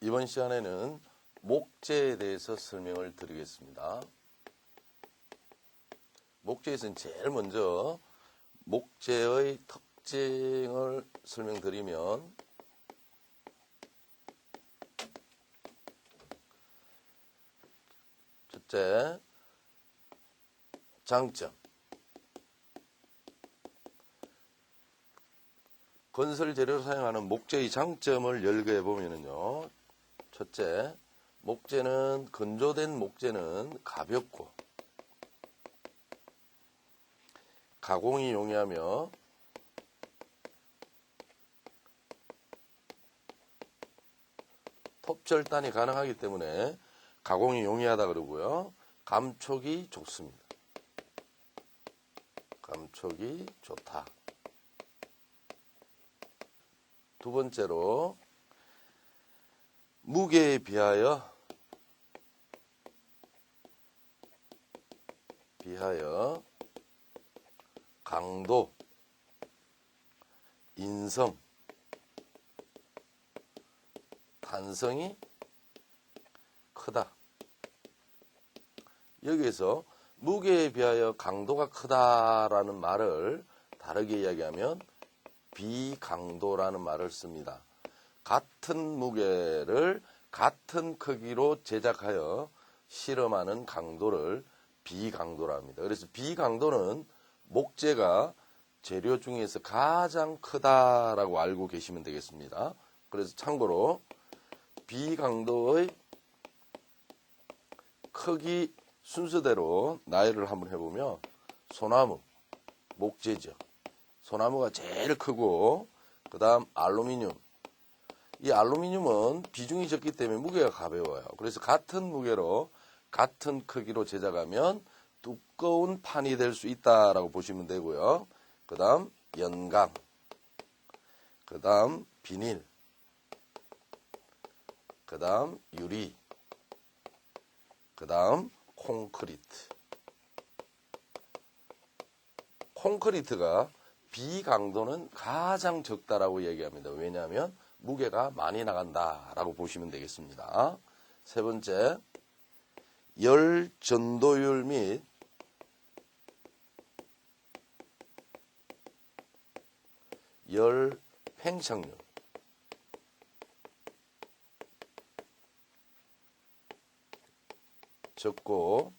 이번 시간에는 목재에 대해서 설명을 드리겠습니다. 목재에서는 제일 먼저 목재의 특징을 설명드리면 첫째, 장점. 건설 재료로 사용하는 목재의 장점을 열거해 보면요. 첫째, 목재는 건조된 목재는 가볍고 가공이 용이하며 톱절단이 가능하기 때문에 가공이 용이하다 그러고요. 감촉이 좋습니다. 감촉이 좋다. 두 번째로 무게에 비하여 강도, 인성, 탄성이 크다. 여기에서 무게에 비하여 강도가 크다라는 말을 다르게 이야기하면 비강도라는 말을 씁니다. 같은 무게를 같은 크기로 제작하여 실험하는 강도를 비강도라 합니다. 그래서 비강도는 목재가 재료 중에서 가장 크다라고 알고 계시면 되겠습니다. 그래서 참고로 비강도의 크기 순서대로 나열을 한번 해보면 소나무, 목재죠. 소나무가 제일 크고 그 다음 알루미늄. 이 알루미늄은 비중이 적기 때문에 무게가 가벼워요. 그래서 같은 무게로 같은 크기로 제작하면 두꺼운 판이 될 수 있다라고 보시면 되고요. 그 다음 연강, 그 다음 비닐, 그 다음 유리, 그 다음 콘크리트. 콘크리트가 비강도는 가장 적다라고 얘기합니다. 왜냐하면 무게가 많이 나간다라고 보시면 되겠습니다. 세 번째, 열 전도율 및 열 팽창률. 적고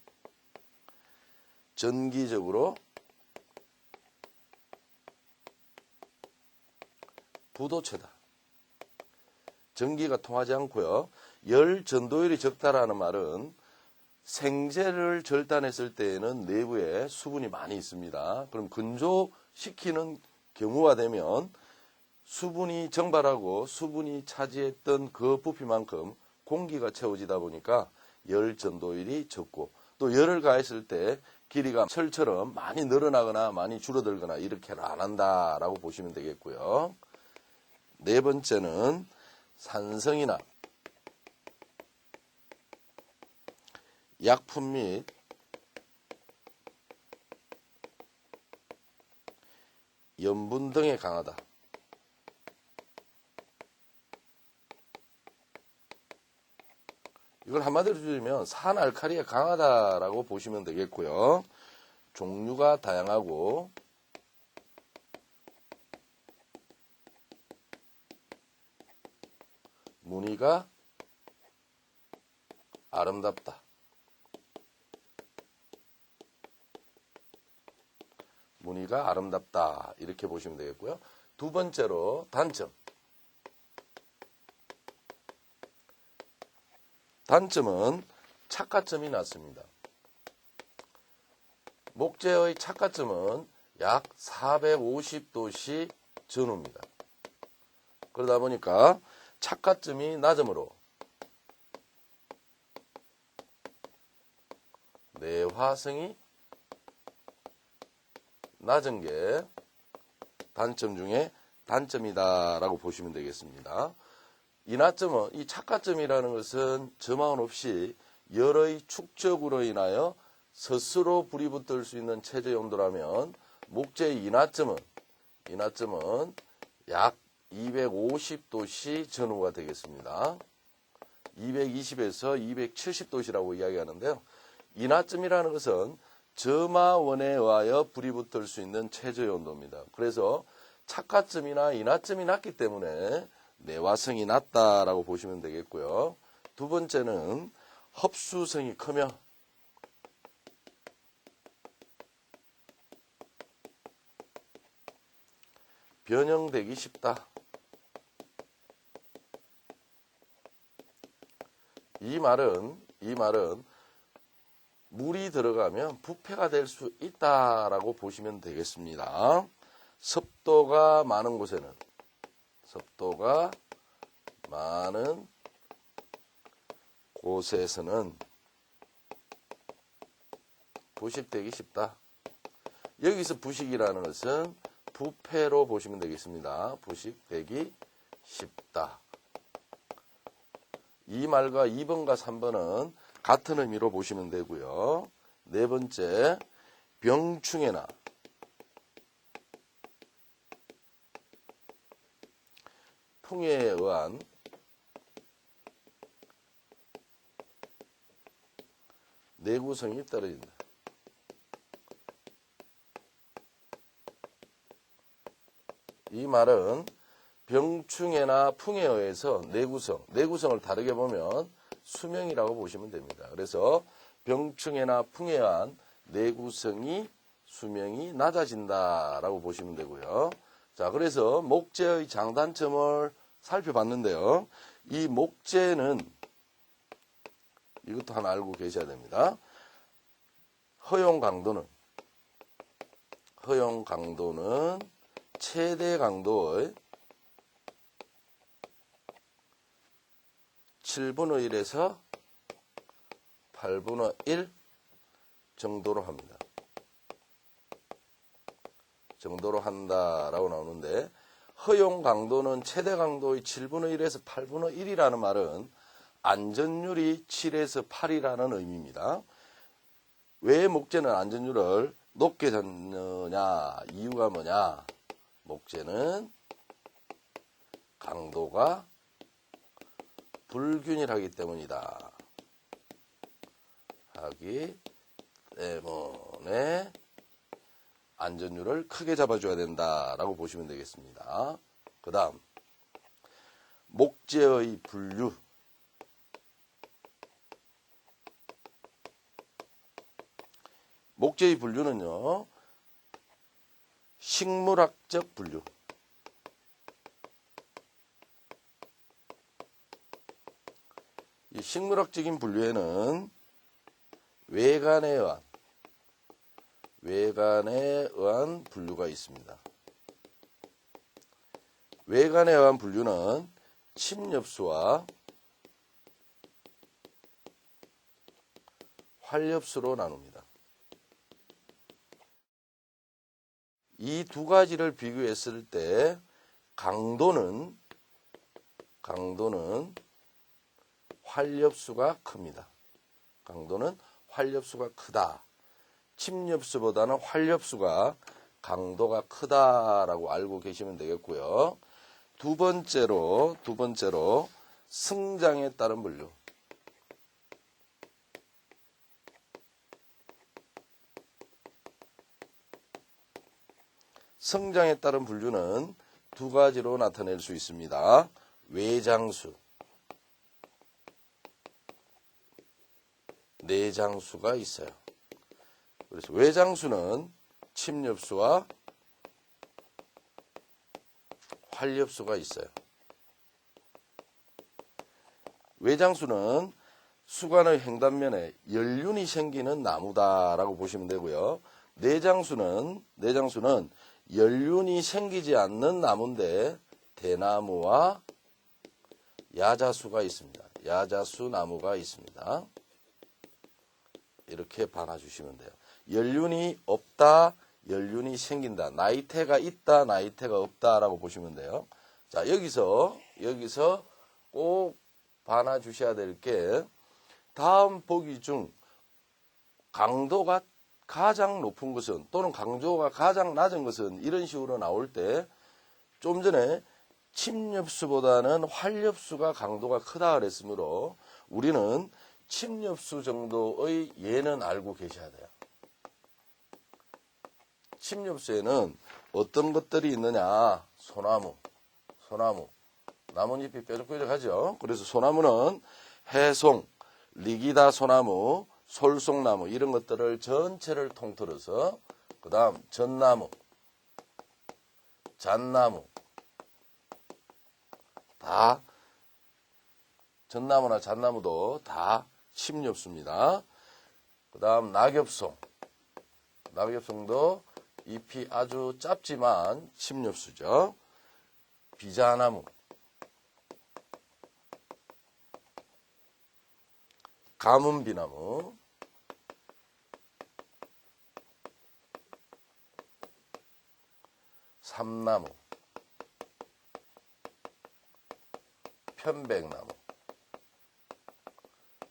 전기적으로 부도체다. 전기가 통하지 않고요. 열 전도율이 적다라는 말은 생재를 절단했을 때에는 내부에 수분이 많이 있습니다. 그럼 건조시키는 경우가 되면 수분이 증발하고 수분이 차지했던 그 부피만큼 공기가 채워지다 보니까 열 전도율이 적고 또 열을 가했을 때 길이가 철처럼 많이 늘어나거나 많이 줄어들거나 이렇게는 안 한다라고 보시면 되겠고요. 네 번째는 산성이나 약품 및 염분 등에 강하다. 이걸 한마디로 줄이면 산알칼리에 강하다라고 보시면 되겠고요. 종류가 다양하고 무늬가 아름답다. 무늬가 아름답다. 이렇게 보시면 되겠고요. 두 번째로 단점. 단점은 착화점이 낮습니다. 목재의 착화점은 약 450도씨 전후입니다. 그러다 보니까 착화점이 낮으므로 내화성이 낮은 게 단점 중에 단점이다라고 보시면 되겠습니다. 인하점은 이 착화점이라는 것은 점화원 없이 열의 축적으로 인하여 스스로 불이 붙을 수 있는 최저의 온도라면 목재의 인하점은 약 250도씨 전후가 되겠습니다. 220에서 270도시라고 이야기하는데요. 인하점이라는 것은 점화원에 의하여 불이 붙을 수 있는 최저의 온도입니다. 그래서 착화점이나 인하점이 낮기 때문에 내화성이 낮다라고 보시면 되겠고요. 두 번째는 흡수성이 크며 변형되기 쉽다. 이 말은 물이 들어가면 부패가 될 수 있다라고 보시면 되겠습니다. 습도가 많은 곳에서는 부식되기 쉽다. 여기서 부식이라는 것은 부패로 보시면 되겠습니다. 부식되기 쉽다. 이 말과 2번과 3번은 같은 의미로 보시면 되고요. 네 번째, 병충해나 풍해에 의한 내구성이 떨어진다. 이 말은 병충해나 풍해에 의해서 내구성을 다르게 보면 수명이라고 보시면 됩니다. 그래서 병충해나 풍해에 의한 내구성이 수명이 낮아진다라고 보시면 되고요. 자, 그래서 목재의 장단점을 살펴봤는데요. 이 목재는 이것도 하나 알고 계셔야 됩니다. 허용 강도는 최대 강도의 7분의 1에서 8분의 1 정도로 합니다. 정도로 한다라고 나오는데, 허용 강도는 최대 강도의 7분의 1에서 8분의 1이라는 말은 안전율이 7에서 8이라는 의미입니다. 왜 목재는 안전율을 높게 잡느냐? 이유가 뭐냐? 목재는 강도가 불균일하기 때문이다. 하기 때문에 안전율을 크게 잡아줘야 된다라고 보시면 되겠습니다. 그 다음, 목재의 분류. 목재의 분류는요, 식물학적 분류. 이 식물학적인 분류에는 외관에 의한 분류가 있습니다. 외관에 의한 분류는 침엽수와 활엽수로 나눕니다. 이 두 가지를 비교했을 때 강도는 활엽수가 큽니다. 강도는 활엽수가 크다. 침엽수보다는 활엽수가 강도가 크다라고 알고 계시면 되겠고요. 두 번째로 성장에 따른 분류. 성장에 따른 분류는 두 가지로 나타낼 수 있습니다. 외장수, 내장수가 있어요. 그래서 외장수는 침엽수와 활엽수가 있어요. 외장수는 수관의 횡단면에 연륜이 생기는 나무다라고 보시면 되고요. 내장수는 연륜이 생기지 않는 나무인데 대나무와 야자수가 있습니다. 야자수 나무가 있습니다. 이렇게 봐주시면 돼요. 연륜이 없다, 연륜이 생긴다. 나이테가 있다, 나이테가 없다라고 보시면 돼요. 자, 여기서 꼭 봐주셔야 될 게, 다음 보기 중 강도가 가장 높은 것은 또는 강도가 가장 낮은 것은 이런 식으로 나올 때 좀 전에 침엽수보다는 활엽수가 강도가 크다 그랬으므로 우리는 침엽수 정도의 예는 알고 계셔야 돼요. 침엽수에는 어떤 것들이 있느냐? 소나무, 나뭇잎이 뾰족뾰족하죠. 그래서 소나무는 해송, 리기다 소나무, 솔송나무 이런 것들을 전체를 통틀어서 그 다음 전나무, 잣나무 다 전나무나 잣나무도 다 침엽수입니다. 그 다음 낙엽송도 잎이 아주 짧지만 침엽수죠. 비자나무, 가문비나무, 삼나무, 편백나무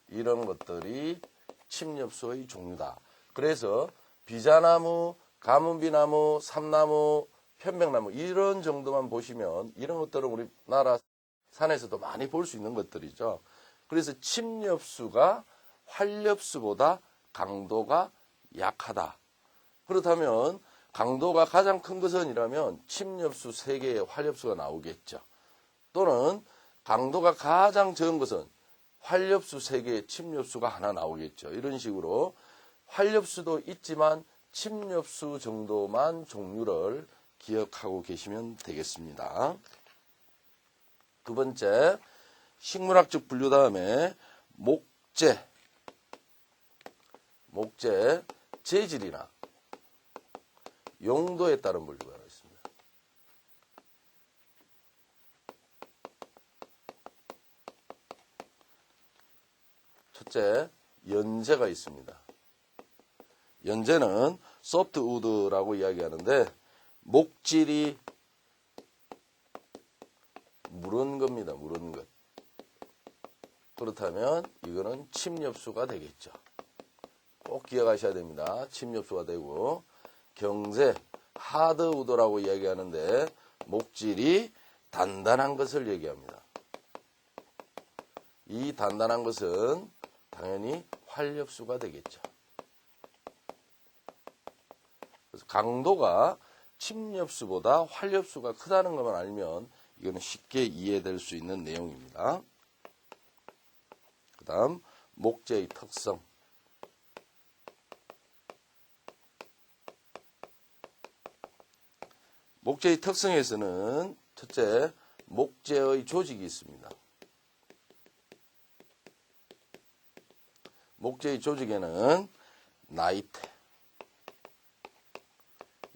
이런 것들이 침엽수의 종류다. 그래서 비자나무, 가문비나무, 삼나무, 편백나무 이런 정도만 보시면 이런 것들은 우리나라 산에서도 많이 볼 수 있는 것들이죠. 그래서 침엽수가 활엽수보다 강도가 약하다. 그렇다면 강도가 가장 큰 것은이라면 침엽수 3개의 활엽수가 나오겠죠. 또는 강도가 가장 적은 것은 활엽수 3개의 침엽수가 하나 나오겠죠. 이런 식으로 활엽수도 있지만 침엽수 정도만 종류를 기억하고 계시면 되겠습니다. 두 번째, 식물학적 분류 다음에 목재, 재질이나 용도에 따른 분류가 있습니다. 첫째, 연재가 있습니다. 연재는 소프트우드라고 이야기하는데 목질이 무른 겁니다. 무른 것. 그렇다면 이거는 침엽수가 되겠죠. 꼭 기억하셔야 됩니다. 침엽수가 되고 경재, 하드우드라고 이야기하는데 목질이 단단한 것을 얘기합니다. 이 단단한 것은 당연히 활엽수가 되겠죠. 그래서 강도가 침엽수보다 활엽수가 크다는 것만 알면 이거는 쉽게 이해될 수 있는 내용입니다. 그 다음 목재의 특성. 목재의 특성에서는 첫째, 목재의 조직이 있습니다. 목재의 조직에는 나이테.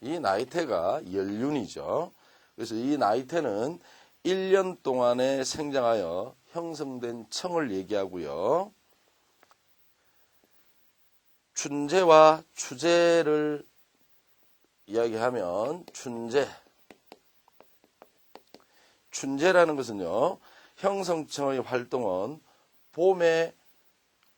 이 나이테가 연륜이죠. 그래서 이 나이테는 1년 동안에 생장하여 형성된 청을 얘기하고요. 춘재와 추재를 이야기하면 춘재라는 것은요. 형성청의 활동은 봄에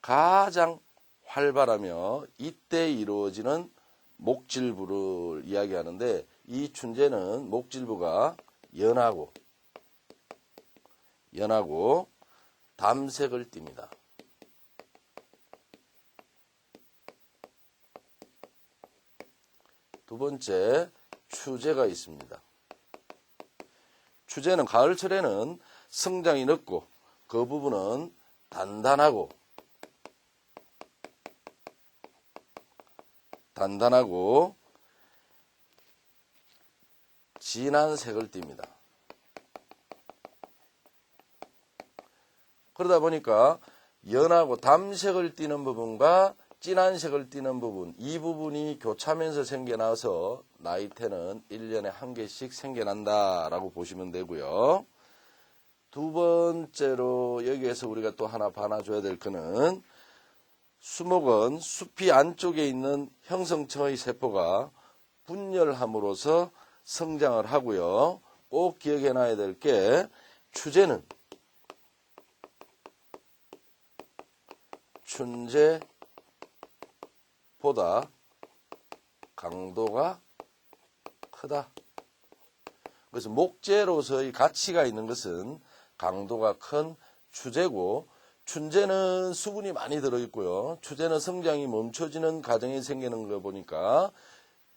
가장 활발하며 이때 이루어지는 목질부를 이야기하는데 이 춘재는 목질부가 연하고 담색을 띱니다. 두 번째, 추재가 있습니다. 추재는 가을철에는 성장이 늦고 그 부분은 단단하고 진한 색을 띱니다. 그러다 보니까 연하고 담색을 띠는 부분과 진한 색을 띠는 부분, 이 부분이 교차하면서 생겨나서 나이테는 1년에 한 개씩 생겨난다라고 보시면 되고요. 두 번째로 여기에서 우리가 또 하나 봐놔줘야 될 거는 수목은 숲이 안쪽에 있는 형성청의 세포가 분열함으로써 성장을 하고요. 꼭 기억해놔야 될 게 추재는 춘재보다 강도가 크다. 그래서 목재로서의 가치가 있는 것은 강도가 큰 추재고, 춘재는 수분이 많이 들어있고요. 추재는 성장이 멈춰지는 과정이 생기는 거 보니까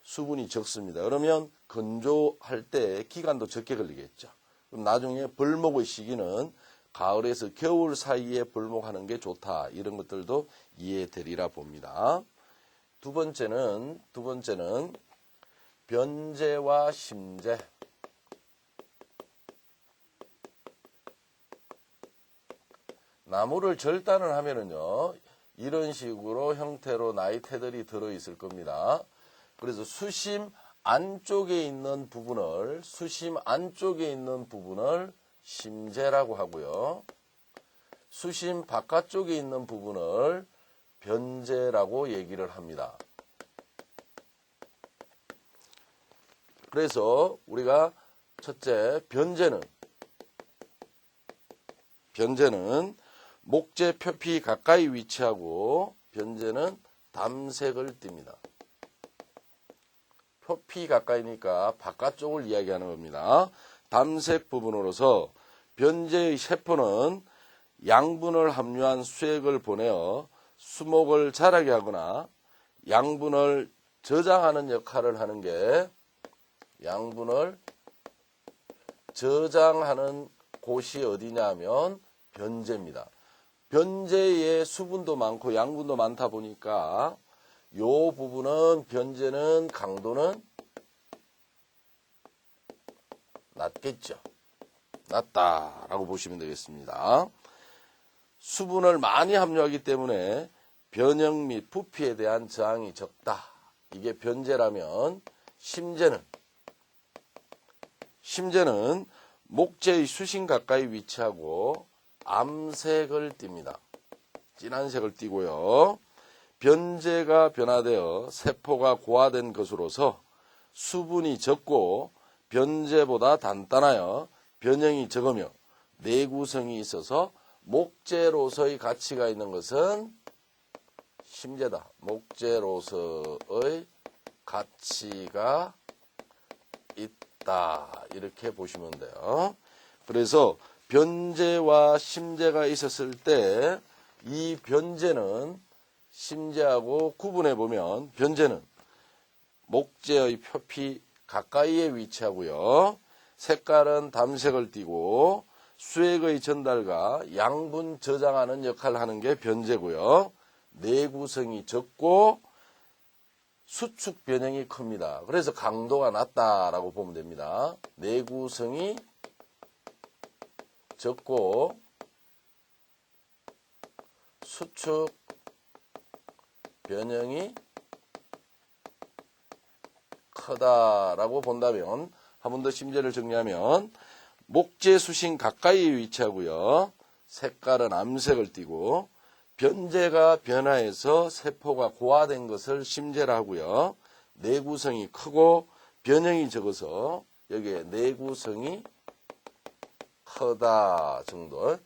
수분이 적습니다. 그러면 건조할 때 기간도 적게 걸리겠죠. 그럼 나중에 벌목의 시기는 가을에서 겨울 사이에 벌목하는 게 좋다. 이런 것들도 이해되리라 봅니다. 두 번째는 변재와 심재. 나무를 절단을 하면은요, 이런 식으로 형태로 나이테들이 들어있을 겁니다. 그래서 수심 안쪽에 있는 부분을 심재라고 하고요. 수심 바깥쪽에 있는 부분을 변재라고 얘기를 합니다. 그래서 우리가 첫째, 변재는 목재 표피 가까이 위치하고, 변재는 담색을 띱니다. 표피 가까이니까 바깥쪽을 이야기하는 겁니다. 담색 부분으로서 변재의 세포는 양분을 함유한 수액을 보내어 수목을 자라게 하거나 양분을 저장하는 역할을 하는 게, 양분을 저장하는 곳이 어디냐 하면 변재입니다. 변재에 수분도 많고 양분도 많다 보니까 요 부분은 변재는 강도는 낮겠죠. 낮다라고 보시면 되겠습니다. 수분을 많이 함유하기 때문에 변형 및 부피에 대한 저항이 적다. 이게 변재라면, 심재는 목재의 수심 가까이 위치하고 암색을 띱니다. 진한 색을 띠고요. 변재가 변화되어 세포가 고화된 것으로서 수분이 적고 변재보다 단단하여 변형이 적으며 내구성이 있어서 목재로서의 가치가 있는 것은 심재다. 목재로서의 가치가 있다. 이렇게 보시면 돼요. 그래서 변재와 심재가 있었을 때 이 변재는 심재하고 구분해 보면, 변재는 목재의 표피 가까이에 위치하고요. 색깔은 담색을 띠고 수액의 전달과 양분 저장하는 역할을 하는 게 변재고요. 내구성이 적고 수축 변형이 큽니다. 그래서 강도가 낮다라고 보면 됩니다. 내구성이 적고 수축 변형이 크다라고 본다면, 한 번 더 심재를 정리하면 목재 수심 가까이 위치하고요. 색깔은 암색을 띠고 변재가 변화해서 세포가 고화된 것을 심재라 하고요. 내구성이 크고 변형이 적어서 여기에 내구성이 크다 정도.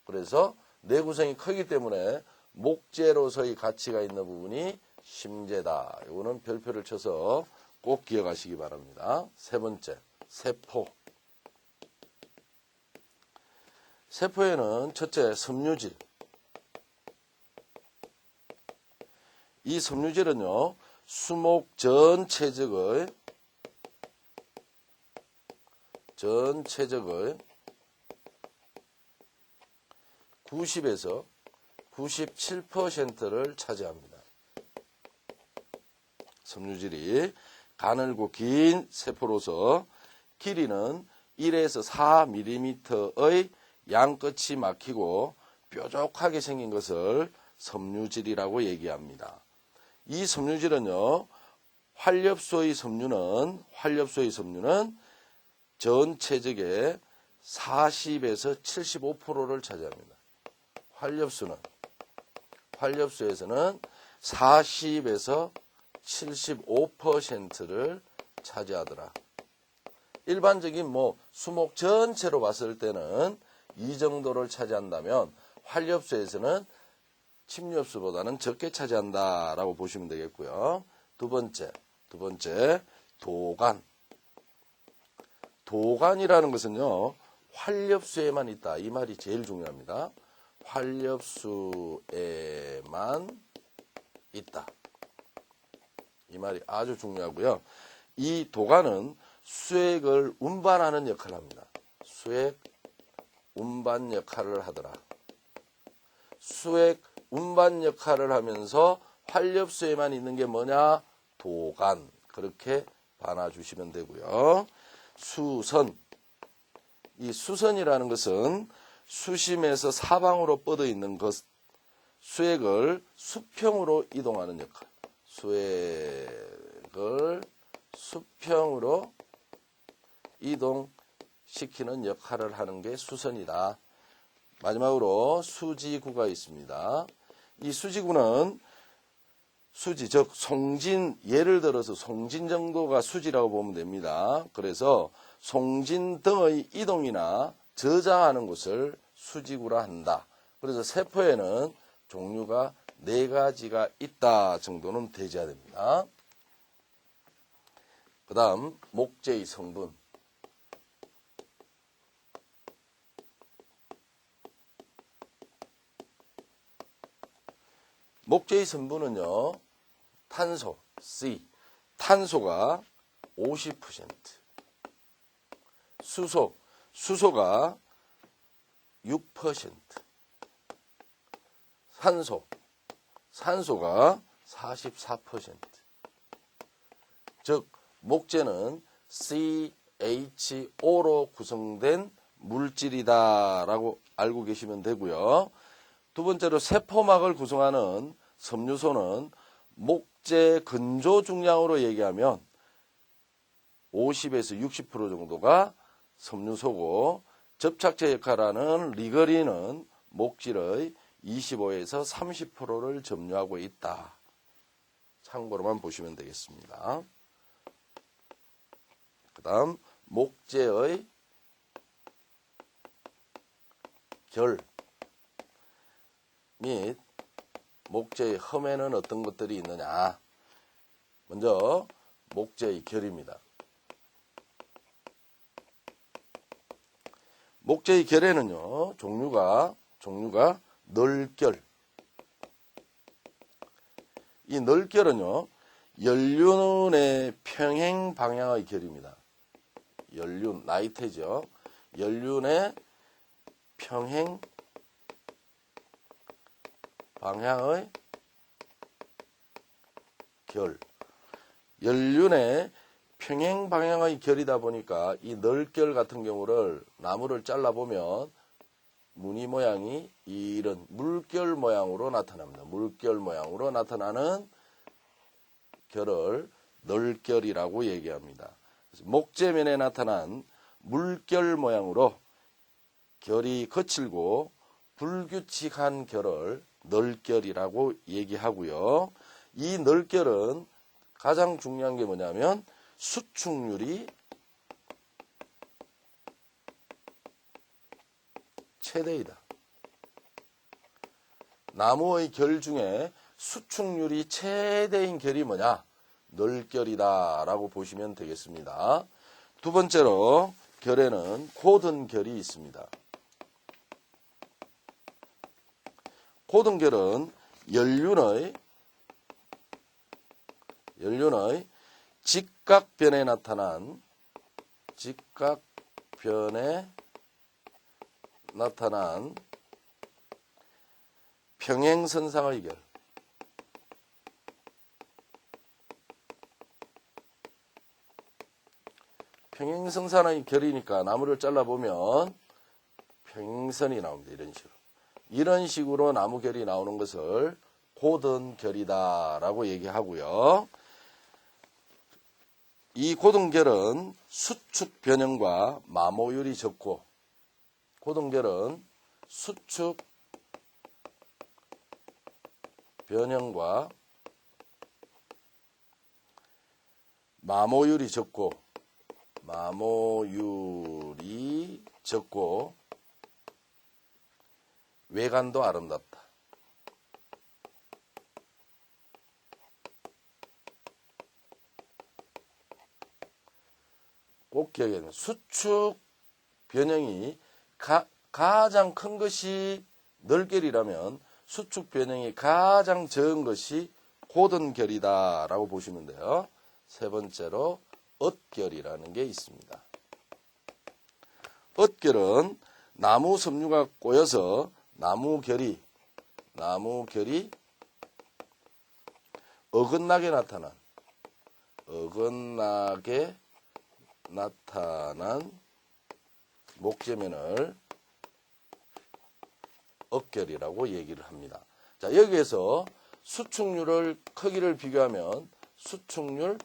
그래서 내구성이 크기 때문에 목재로서의 가치가 있는 부분이 심재다. 이거는 별표를 쳐서 꼭 기억하시기 바랍니다. 세 번째, 세포. 세포에는 첫째, 섬유질. 이 섬유질은요, 수목 전체적의 90에서 97%를 차지합니다. 섬유질이 가늘고 긴 세포로서 길이는 1에서 4mm의 양끝이 막히고 뾰족하게 생긴 것을 섬유질이라고 얘기합니다. 이 섬유질은요, 활엽소의 섬유는 전체적의 40에서 75%를 차지합니다. 활엽소에서는 40에서 75%를 차지하더라. 일반적인 수목 전체로 봤을 때는 이 정도를 차지한다면 활엽소에서는 침엽소보다는 적게 차지한다라고 보시면 되겠고요. 두 번째, 도간. 도관이라는 것은요, 활엽수에만 있다. 이 말이 제일 중요합니다. 활엽수에만 있다. 이 말이 아주 중요하고요. 이 도관은 수액을 운반하는 역할을 합니다. 수액 운반 역할을 하더라. 수액 운반 역할을 하면서 활엽수에만 있는 게 뭐냐? 도관. 그렇게 봐놔주시면 되고요. 수선. 이 수선이라는 것은 수심에서 사방으로 뻗어 있는 것, 수액을 수평으로 이동하는 역할. 수액을 수평으로 이동시키는 역할을 하는 게 수선이다. 마지막으로 수지구가 있습니다. 이 수지구는 수지, 즉 송진, 예를 들어서 송진 정도가 수지라고 보면 됩니다. 그래서 송진 등의 이동이나 저장하는 곳을 수지구라 한다. 그래서 세포에는 종류가 4가지가 있다 정도는 되져야 됩니다. 그 다음 목재의 성분. 목재의 성분은요, 탄소, C, 탄소가 50%, 수소가 6%, 산소가 44%. 즉 목재는 CHO로 구성된 물질이다라고 알고 계시면 되고요. 두 번째로 세포막을 구성하는 섬유소는 목재 근조 중량으로 얘기하면 50에서 60% 정도가 섬유소고, 접착제 역할하는 리거린은 목질의 25에서 30%를 점유하고 있다. 참고로만 보시면 되겠습니다. 그 다음 목재의 결 및 목재의 험에는 어떤 것들이 있느냐. 먼저 목재의 결입니다. 목재의 결에는요, 종류가 널결. 이 널결은요, 연륜의 평행 방향의 결입니다. 연륜, 나이테죠. 연륜의 평행 방향의 결. 연륜의 평행 방향의 결이다 보니까 이 널결 같은 경우를 나무를 잘라보면 무늬 모양이 이런 물결 모양으로 나타납니다. 물결 모양으로 나타나는 결을 널결이라고 얘기합니다. 목재면에 나타난 물결 모양으로 결이 거칠고 불규칙한 결을 널결이라고 얘기하고요. 이 널결은 가장 중요한 게 뭐냐면 수축률이 최대이다. 나무의 결 중에 수축률이 최대인 결이 뭐냐? 널결이다 라고 보시면 되겠습니다. 두 번째로 결에는 고든 결이 있습니다. 고든 결은 연륜의 직각변에 나타난 평행선상의 결. 평행선상의 결이니까 나무를 잘라보면 평행선이 나옵니다. 이런 식으로 나무 결이 나오는 것을 고든 결이다 라고 얘기하고요. 이 고든 결은 수축 변형과 마모율이 적고, 고든 결은 수축 변형과 마모율이 적고 외관도 아름답다. 꼭 기억해야 됩니다. 수축 변형이 가장 큰 것이 널결이라면 수축 변형이 가장 적은 것이 고든결이다라고 보시면 돼요. 세 번째로 엇결이라는 게 있습니다. 엇결은 나무 섬유가 꼬여서 나무결이 어긋나게 나타난 목재면을 엇결이라고 얘기를 합니다. 자, 여기에서 수축률을 크기를 비교하면 수축률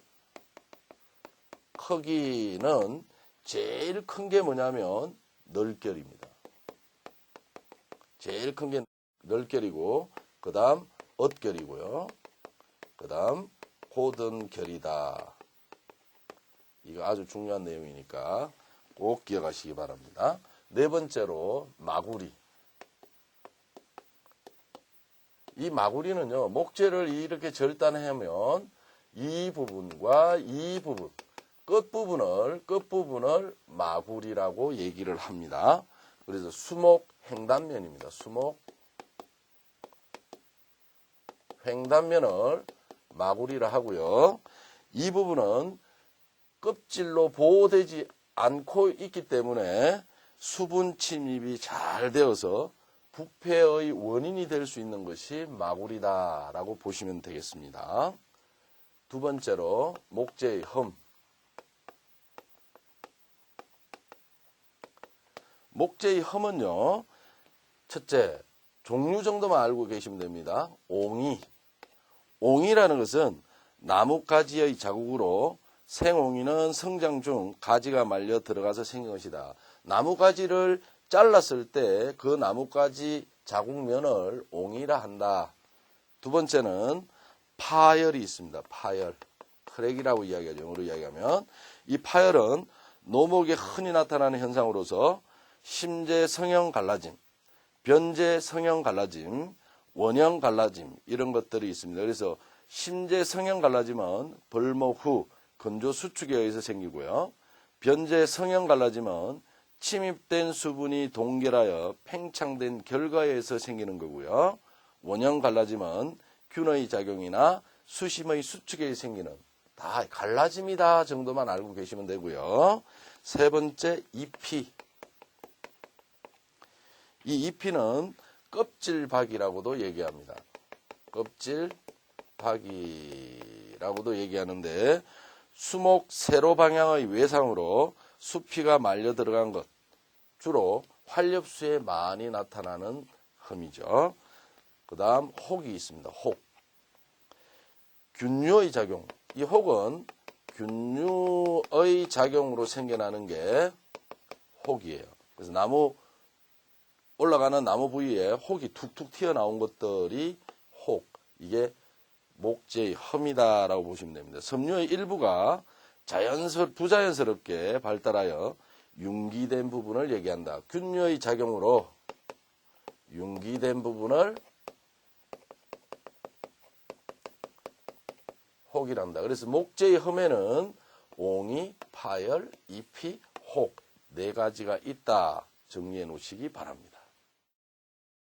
크기는 제일 큰 게 뭐냐면 널결입니다. 제일 큰 게 널결이고 그 다음 엇결이고요. 그 다음 고든결이다. 이거 아주 중요한 내용이니까 꼭 기억하시기 바랍니다. 네 번째로 마구리. 이 마구리는요, 목재를 이렇게 절단하면 이 부분과 이 부분, 끝부분을 마구리라고 얘기를 합니다. 그래서 수목 횡단면입니다. 수목 횡단면을 마구리라 하고요. 이 부분은 껍질로 보호되지 않고 있기 때문에 수분 침입이 잘 되어서 부패의 원인이 될 수 있는 것이 마구리다라고 보시면 되겠습니다. 두 번째로 목재의 흠. 목재의 흠은요, 첫째, 종류 정도만 알고 계시면 됩니다. 옹이. 옹이라는 것은 나뭇가지의 자국으로 생옹이는 성장 중 가지가 말려 들어가서 생긴 것이다. 나뭇가지를 잘랐을 때 그 나뭇가지 자국면을 옹이라 한다. 두 번째는 파열이 있습니다. 파열. 크랙이라고 이야기하죠. 영어로 이야기하면. 이 파열은 노목에 흔히 나타나는 현상으로서 심재 성형 갈라짐, 변재 성형 갈라짐, 원형 갈라짐 이런 것들이 있습니다. 그래서 심재 성형 갈라짐은 벌목 후 건조 수축에 의해서 생기고요. 변재 성형 갈라짐은 침입된 수분이 동결하여 팽창된 결과에 의해서 생기는 거고요. 원형 갈라짐은 균의 작용이나 수심의 수축에 의해 생기는 다 갈라짐이다 정도만 알고 계시면 되고요. 세 번째 잎이. 이 잎이는 껍질박이라고도 얘기합니다. 껍질박이라고도 얘기하는데 수목 세로 방향의 외상으로 수피가 말려 들어간 것, 주로 활엽수에 많이 나타나는 흠이죠. 그 다음 혹이 있습니다. 혹. 균류의 작용. 이 혹은 균류의 작용으로 생겨나는 게 혹이에요. 그래서 올라가는 나무 부위에 혹이 툭툭 튀어나온 것들이 혹. 이게 목재의 흠이다라고 보시면 됩니다. 섬유의 일부가 부자연스럽게 발달하여 융기된 부분을 얘기한다. 균류의 작용으로 융기된 부분을 혹이란다. 그래서 목재의 흠에는 옹이, 파열, 잎이, 혹 네 가지가 있다. 정리해 놓으시기 바랍니다.